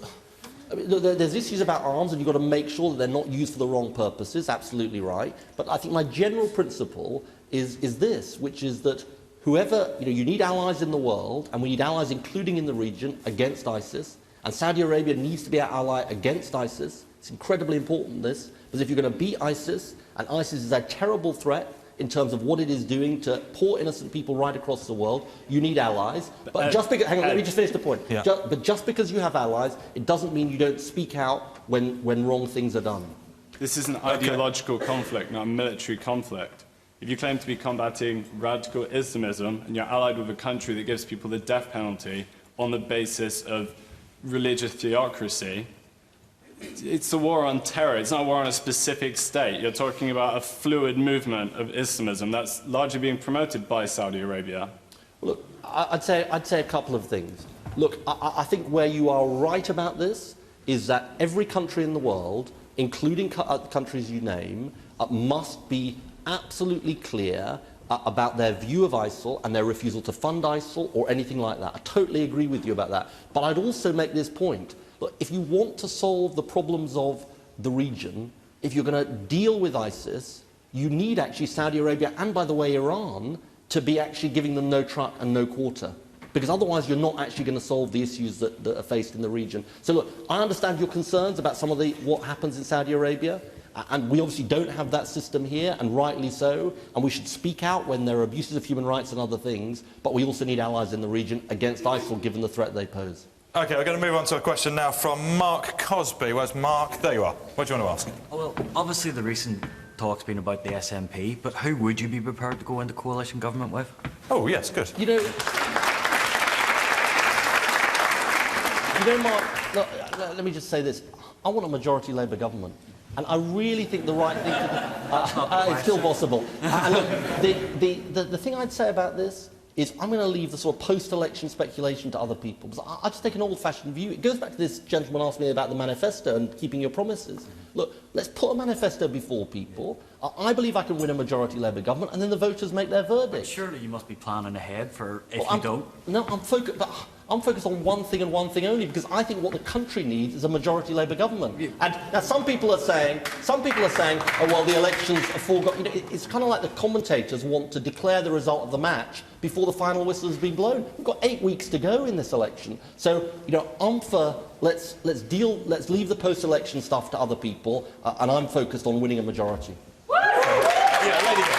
there's issues about arms, and you've got to make sure that they're not used for the wrong purposes, absolutely right. But I think my general principle is this, which is that whoever, you need allies in the world, and we need allies, including in the region, against ISIS, and Saudi Arabia needs to be our ally against ISIS. It's incredibly important, this, because if you're going to beat ISIS, and ISIS is a terrible threat in terms of what it is doing to poor innocent people right across the world, you need allies. But just because, hang on, let me just finish the point. Yeah. But just because you have allies, it doesn't mean you don't speak out when wrong things are done. This is an ideological conflict, not a military conflict. If you claim to be combating radical Islamism and you're allied with a country that gives people the death penalty on the basis of religious theocracy, it's a war on terror. It's not a war on a specific state. You're talking about a fluid movement of Islamism that's largely being promoted by Saudi Arabia. Look, I'd say a couple of things. Look, I think where you are right about this is that every country in the world, including countries you name, must be absolutely clear about their view of ISIL and their refusal to fund ISIL or anything like that. I totally agree with you about that. But I'd also make this point. Look, if you want to solve the problems of the region, if you're going to deal with ISIS, you need actually Saudi Arabia and, by the way, Iran, to be actually giving them no truck and no quarter. Because otherwise you're not actually going to solve the issues that are faced in the region. So look, I understand your concerns about some of what happens in Saudi Arabia, and we obviously don't have that system here, and rightly so, and we should speak out when there are abuses of human rights and other things, but we also need allies in the region against ISIL, given the threat they pose. OK, we're going to move on to a question now from Mark Cosby. Where's Mark? There you are. What do you want to ask? Well, obviously the recent talk's been about the SNP, but who would you be prepared to go into coalition government with? Oh, yes, good. Mark, look, let me just say this. I want a majority Labour government. And I really think the right thing to do... it's still possible. And look, the thing I'd say about this is I'm going to leave the sort of post-election speculation to other people. Because I just take an old-fashioned view. It goes back to this gentleman asked me about the manifesto and keeping your promises. Look, let's put a manifesto before people. I believe I can win a majority Labour government, and then the voters make their verdict. But surely you must be planning ahead for if Well, you don't. No, I'm focused on one thing and one thing only, because I think what the country needs is a majority Labour government. And now some people are saying, oh well, the elections are foregone. You know, it's kind of like the commentators want to declare the result of the match before the final whistle has been blown. We've got 8 weeks to go in this election, so you know, I'm for let's leave the post-election stuff to other people, and I'm focused on winning a majority. Yeah, Lady Hill.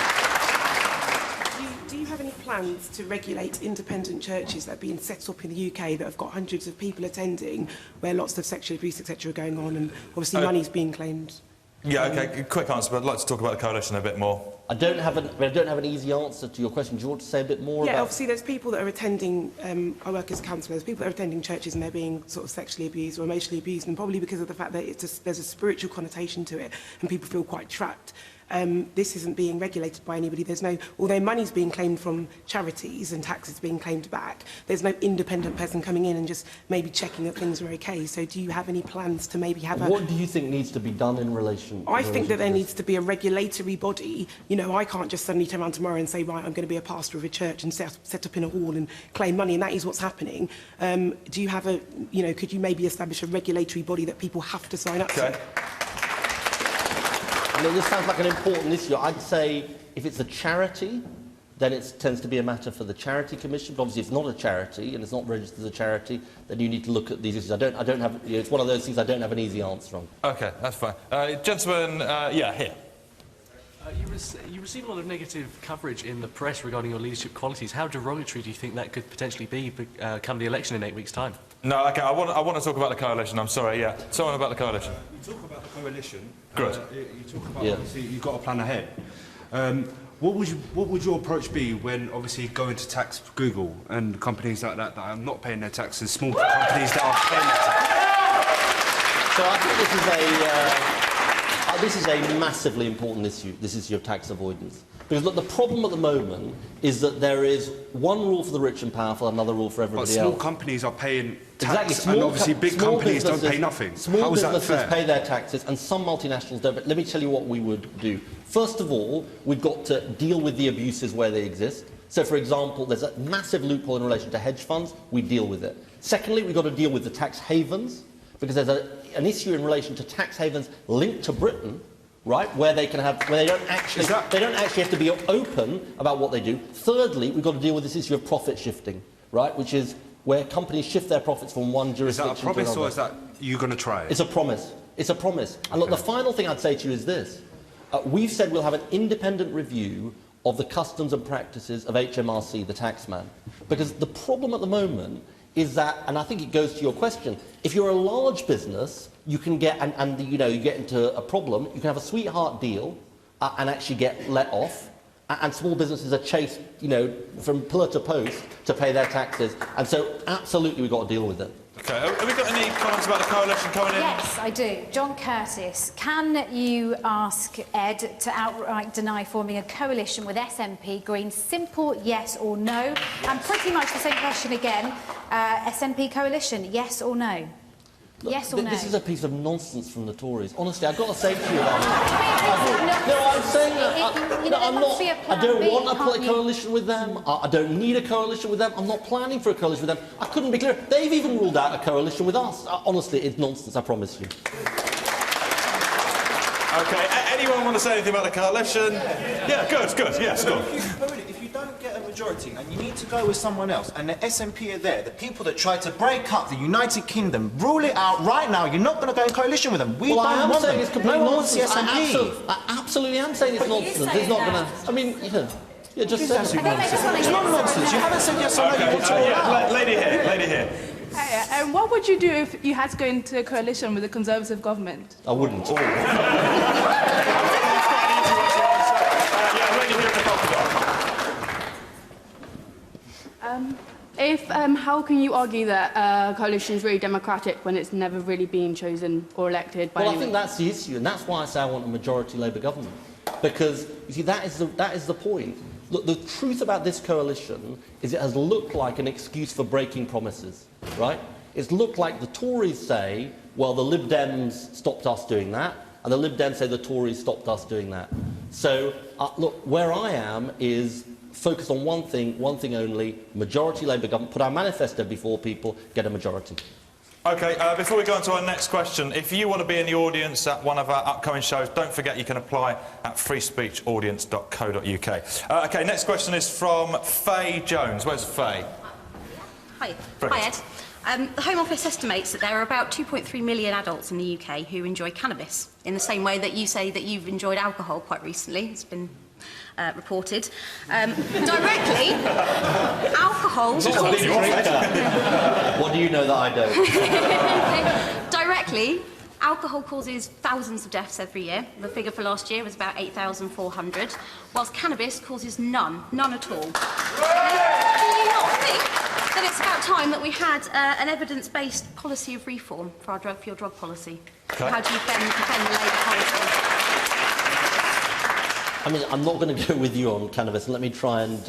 Do you have any plans to regulate independent churches that are being set up in the UK that have got hundreds of people attending, where lots of sexual abuse, etc., are going on, and obviously money's being claimed? Yeah, okay, quick answer, but I'd like to talk about the coalition a bit more. I don't have an easy answer to your question. Do you want to say a bit more about... Yeah, obviously there's people that are attending, I work as a counsellor, there's people that are attending churches and they're being sort of sexually abused or emotionally abused, and probably because of the fact that there's a spiritual connotation to it and people feel quite trapped. This isn't being regulated by anybody. Although money's being claimed from charities and taxes being claimed back, there's no independent person coming in and just maybe checking that things are okay. So do you have any plans to maybe have What do you think needs to be done in relation I think that there needs to be a regulatory body. You know, I can't just suddenly turn around tomorrow and say, right, I'm going to be a pastor of a church and set up in a hall and claim money, and that is what's happening. Do you have could you maybe establish a regulatory body that people have to sign up to? I mean, this sounds like an important issue. I'd say if it's a charity, then it tends to be a matter for the Charity Commission. But obviously, if it's not a charity and it's not registered as a charity, then you need to look at these issues. I don't have. You know, it's one of those things I don't have an easy answer on. Okay, that's fine. Gentleman, yeah, here. You receive a lot of negative coverage in the press regarding your leadership qualities. How derogatory do you think that could potentially be come the election in 8 weeks' time? No, okay, I want to talk about the coalition. I'm sorry, yeah. Someone about the coalition. You talk about the coalition. Good. You talk about, obviously, you've got to plan ahead. What would your approach be when, obviously, going to tax Google and companies like that are not paying their taxes, small companies that are paying their taxes? So I think this is a massively important issue, this issue of tax avoidance. Because look, the problem at the moment is that there is one rule for the rich and powerful, another rule for everybody else. But small companies are paying tax, exactly. and obviously big companies don't pay nothing. Small How is that businesses fair? pay their taxes, and some multinationals don't. But let me tell you what we would do. First of all, we've got to deal with the abuses where they exist. So, for example, there's a massive loophole in relation to hedge funds. We deal with it. Secondly, we've got to deal with the tax havens, because there's an issue in relation to tax havens linked to Britain, right, where they don't actually have to be open about what they do. Thirdly, we've got to deal with this issue of profit shifting, right, which is where companies shift their profits from one jurisdiction to another. Is that a promise, or is that you going to try it? It's a promise. It's a promise. And look, the final thing I'd say to you is this. We've said we'll have an independent review of the customs and practices of HMRC, the taxman. Because the problem at the moment is that, and I think it goes to your question, if you're a large business, you can get, you get into a problem, you can have a sweetheart deal and actually get let off, and small businesses are chased, from pillar to post to pay their taxes, and so absolutely we've got to deal with it. Okay, have we got any comments about the coalition coming in? Yes, I do. John Curtis, can you ask Ed to outright deny forming a coalition with SNP Green? Simple yes or no. And pretty much the same question again. SNP coalition, yes or no? Look, yes or no? This is a piece of nonsense from the Tories. Honestly, I've got to say to you that. No, I'm saying that. I don't want a coalition with them. I don't need a coalition with them. I'm not planning for a coalition with them. I couldn't be clearer. They've even ruled out a coalition with us. Honestly, it's nonsense, I promise you. Okay, anyone want to say anything about the coalition? Yeah, good, yes, go on. If you don't get a majority and you need to go with someone else, and the SNP are there, the people that tried to break up the United Kingdom, rule it out right now. You're not going to go in coalition with them. We don't I am want saying them. It's complete no one wants the nonsense. SNP. I absolutely am saying it's nonsense. It's not going to. I mean, just say it's not nonsense. You haven't said yes or no. Okay, You put it out. lady here. What would you do if you had to go into a coalition with a Conservative government? I wouldn't. How can you argue that a coalition is really democratic when it's never really been chosen or elected by anyone? anyone? I think that's the issue, and that's why I say I want a majority Labour government. Because, you see, that is the point. Look, the truth about this coalition is it has looked like an excuse for breaking promises, right? It's looked like the Tories say, well, the Lib Dems stopped us doing that, and the Lib Dems say the Tories stopped us doing that. So, look, where I am is focus on one thing only, majority Labour government, put our manifesto before people, get a majority. OK, before we go on to our next question, if you want to be in the audience at one of our upcoming shows, don't forget you can apply at freespeechaudience.co.uk. OK, next question is from Faye Jones. Where's Faye? Hi. Brilliant. Hi, Ed. The Home Office estimates that there are about 2.3 million adults in the UK who enjoy cannabis, in the same way that you say that you've enjoyed alcohol quite recently. It's been reported. Directly, alcohol... What do you know that I don't? Directly, alcohol causes thousands of deaths every year. The figure for last year was about 8,400, whilst cannabis causes none at all. Do you not think that it's about time that we had an evidence-based policy of reform for your drug policy? Okay. How do you defend the Labour policy? I mean, I'm not going to go with you on cannabis, and let me try and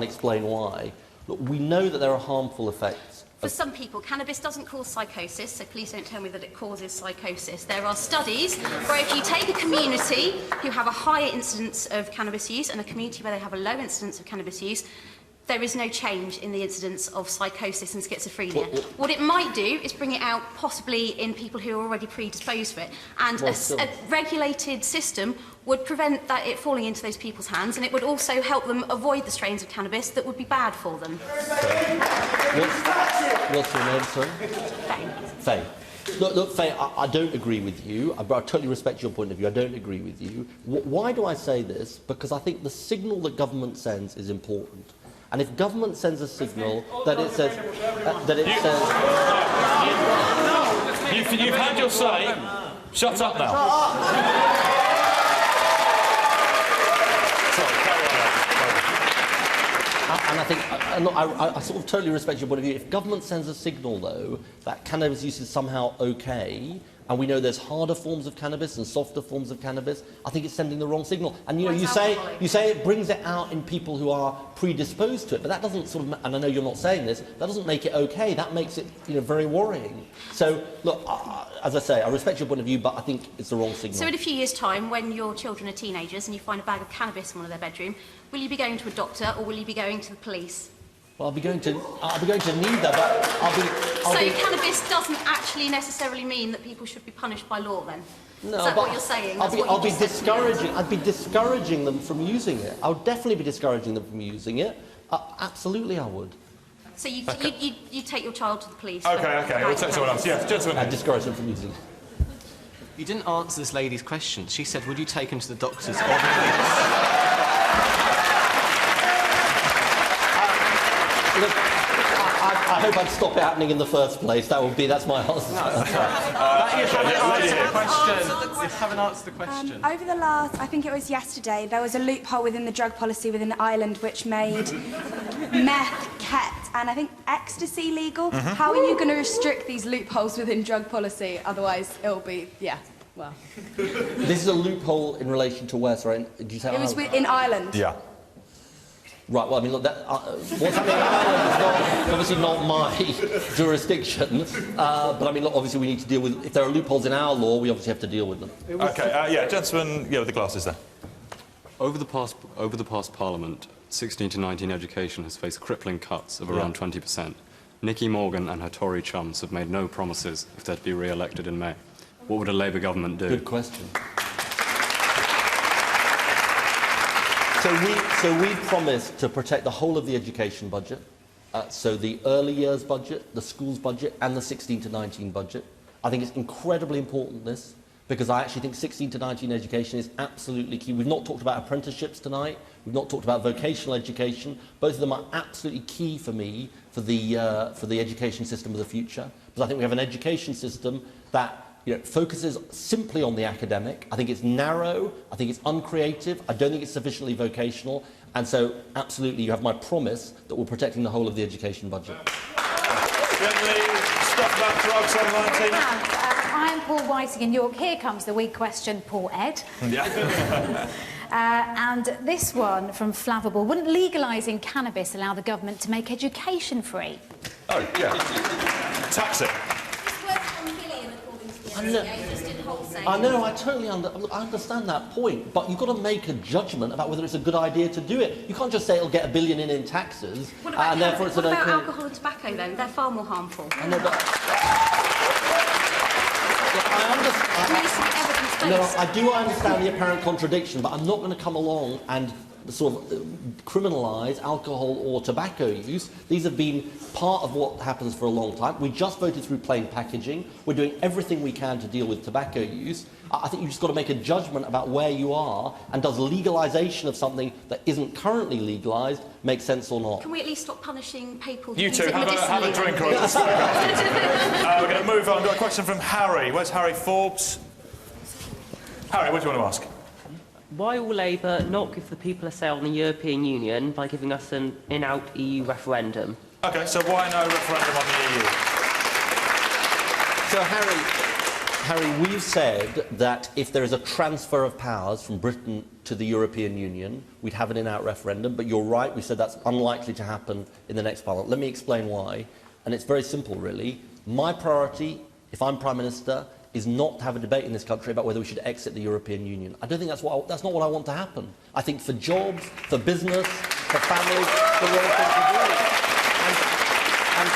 explain why. Look, we know that there are harmful effects. For some people, cannabis doesn't cause psychosis, so please don't tell me that it causes psychosis. There are studies where if you take a community who have a higher incidence of cannabis use and a community where they have a low incidence of cannabis use, there is no change in the incidence of psychosis and schizophrenia. What it might do is bring it out possibly in people who are already predisposed for it. And a regulated system would prevent it falling into those people's hands, and it would also help them avoid the strains of cannabis that would be bad for them. What's your name, sorry? Faye. Look, Faye, I don't agree with you. I totally respect your point of view. I don't agree with you. Why do I say this? Because I think the signal that government sends is important. And if government sends a signal that it says... You've had your say. Shut up now. And I think, I sort of totally respect your point of view. If government sends a signal, though, that cannabis use is somehow OK, and we know there's harder forms of cannabis and softer forms of cannabis, I think it's sending the wrong signal. And you know, you say it brings it out in people who are predisposed to it, but that doesn't sort of, and I know you're not saying this, that doesn't make it OK. That makes it, you know, very worrying. So, look, as I say, I respect your point of view, but I think it's the wrong signal. So in a few years' time, when your children are teenagers and you find a bag of cannabis in one of their bedroom, will you be going to a doctor or will you be going to the police? Well, I'll be going to neither, but So cannabis doesn't actually necessarily mean that people should be punished by law, then? No, Is that but what you're saying? I'd be discouraging them from using it. I would definitely be discouraging them from using it. Absolutely, I would. So you take your child to the police? OK, we'll take someone else. Yes, gentlemen. I'd discourage them from using it. You didn't answer this lady's question. She said, would you take him to the doctors? Look, I hope I'd stop it happening in the first place. That's my answer. You haven't answered the question. Over the last, I think it was yesterday, there was a loophole within the drug policy within Ireland which made meth, ket, and I think ecstasy legal. How are you going to restrict these loopholes within drug policy? Otherwise, it'll be, well. This is a loophole in relation to where, sorry? Did you say It was in Ireland. Yeah. Right, well, I mean, look, what's happening in Ireland is obviously not my jurisdiction, but I mean, look, obviously we need to deal with, if there are loopholes in our law, we obviously have to deal with them. OK, gentlemen, with the glasses there. Over the past Parliament, 16 to 19 education has faced crippling cuts of around 20%. Nicky Morgan and her Tory chums have made no promises if they're to be re-elected in May. What would a Labour government do? Good question. So we promised to protect the whole of the education budget, so the early years budget, the schools budget, and the 16 to 19 budget. I think it's incredibly important, this, because I actually think 16 to 19 education is absolutely key. We've not talked about apprenticeships tonight. We've not talked about vocational education. Both of them are absolutely key for me for the education system of the future. Because I think we have an education system that focuses simply on the academic. I think it's narrow, I think it's uncreative, I don't think it's sufficiently vocational, and so absolutely you have my promise that we're protecting the whole of the education budget. Stuff about drugs online, Tina? I'm Paul Whiting in York. Here comes the weak question, poor Ed. Yeah. And this one from Flammable. Wouldn't legalising cannabis allow the government to make education free? Oh, yeah. Tax it. I know, I totally understand that point, but you've got to make a judgment about whether it's a good idea to do it. You can't just say it'll get $1 billion in taxes, and therefore it's what an about okay... alcohol and tobacco then? They're far more harmful. I know, but... I do understand the apparent contradiction, but I'm not going to come along and sort of criminalise alcohol or tobacco use. These have been part of what happens for a long time. We just voted through plain packaging. We're doing everything we can to deal with tobacco use. I think you've just got to make a judgment about where you are, and does legalisation of something that isn't currently legalised make sense or not? Can we at least stop punishing people? You two, have a drink or a smoke. We're going to move on. Got a question from Harry. Where's Harry Forbes? Harry, what do you want to ask? Why will Labour not give the people a say on the European Union by giving us an in-out EU referendum? OK, so why no referendum on the EU? So, Harry, we've said that if there is a transfer of powers from Britain to the European Union, we'd have an in-out referendum. But you're right, we said that's unlikely to happen in the next Parliament. Let me explain why. And it's very simple, really. My priority, if I'm Prime Minister, is not to have a debate in this country about whether we should exit the European Union. I don't think that's not what I want to happen. I think for jobs, for business, for families, the right thing to do. And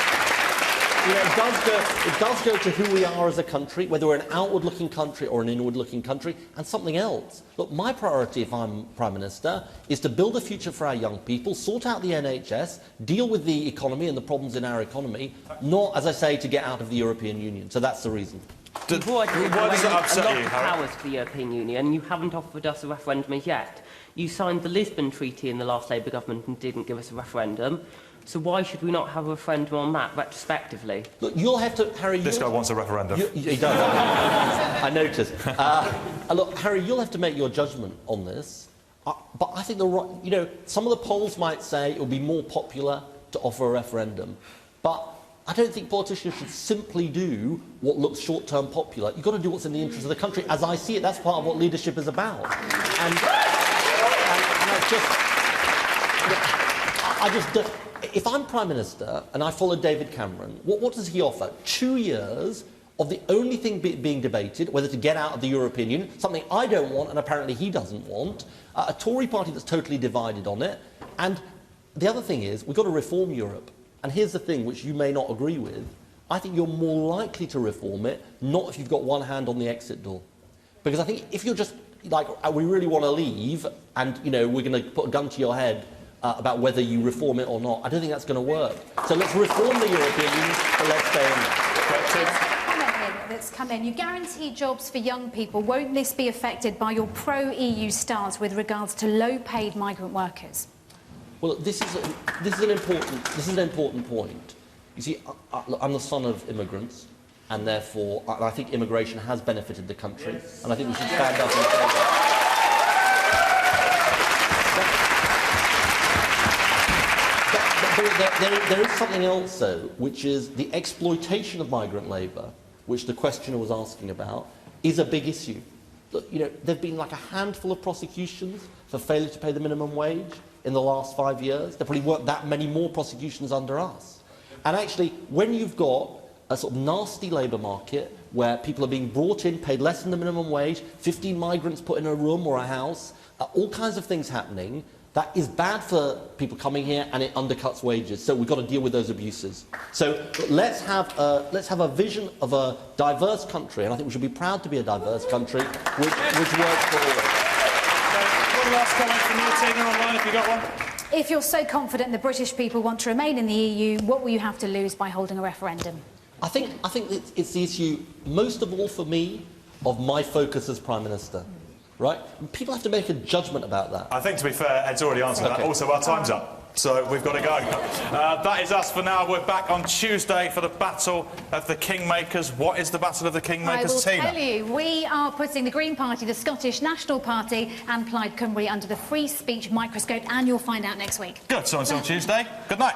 it does go to who we are as a country, whether we're an outward-looking country or an inward-looking country, and something else. Look, my priority, if I'm Prime Minister, is to build a future for our young people, sort out the NHS, deal with the economy and the problems in our economy, not, as I say, to get out of the European Union. So that's the reason. Why does that upset you, Harry? Powers to the European Union. You haven't offered us a referendum as yet. You signed the Lisbon Treaty in the last Labour government and didn't give us a referendum. So why should we not have a referendum on that retrospectively? Look, you'll have to, Harry. This guy wants a referendum. He does. I noticed. Look, Harry, you'll have to make your judgment on this. But I think some of the polls might say it will be more popular to offer a referendum, but I don't think politicians should simply do what looks short-term popular. You've got to do what's in the interest of the country. As I see it, that's part of what leadership is about. If I'm Prime Minister and I follow David Cameron, what does he offer? 2 years of the only thing being debated, whether to get out of the European Union, something I don't want and apparently he doesn't want, a Tory party that's totally divided on it. And the other thing is, we've got to reform Europe. And here's the thing, which you may not agree with. I think you're more likely to reform it, not if you've got one hand on the exit door. Because I think if you're just, like, we really want to leave, and, we're going to put a gun to your head about whether you reform it or not, I don't think that's going to work. So let's reform the European Union, but let's stay in there. That's come in. You guarantee jobs for young people. Won't this be affected by your pro-EU stance with regards to low-paid migrant workers? Well, this is an important point. You see, I'm the son of immigrants, and therefore I think immigration has benefited the country, and I think we should stand up and say that. There is something else, though, which is the exploitation of migrant labour, which the questioner was asking about, is a big issue. Look, there have been like a handful of prosecutions for failure to pay the minimum wage in the last 5 years. There probably weren't that many more prosecutions under us. And actually, when you've got a sort of nasty labour market where people are being brought in, paid less than the minimum wage, 15 migrants put in a room or a house, all kinds of things happening, that is bad for people coming here, and it undercuts wages. So we've got to deal with those abuses. So let's have a vision of a diverse country, and I think we should be proud to be a diverse country, which works for all. One last comment from you, Tina, online, if you got one. If you're so confident the British people want to remain in the EU, what will you have to lose by holding a referendum? I think it's the issue, most of all for me, of my focus as Prime Minister. Right? And people have to make a judgment about that. I think, to be fair, Ed's already answered that. Also, our time's up, so we've got to go. That is us for now. We're back on Tuesday for the Battle of the Kingmakers. What is the Battle of the Kingmakers, Tina? I will tell you. We are putting the Green Party, the Scottish National Party and Plaid Cymru under the free speech microscope, and you'll find out next week. Good. So until Tuesday, good night.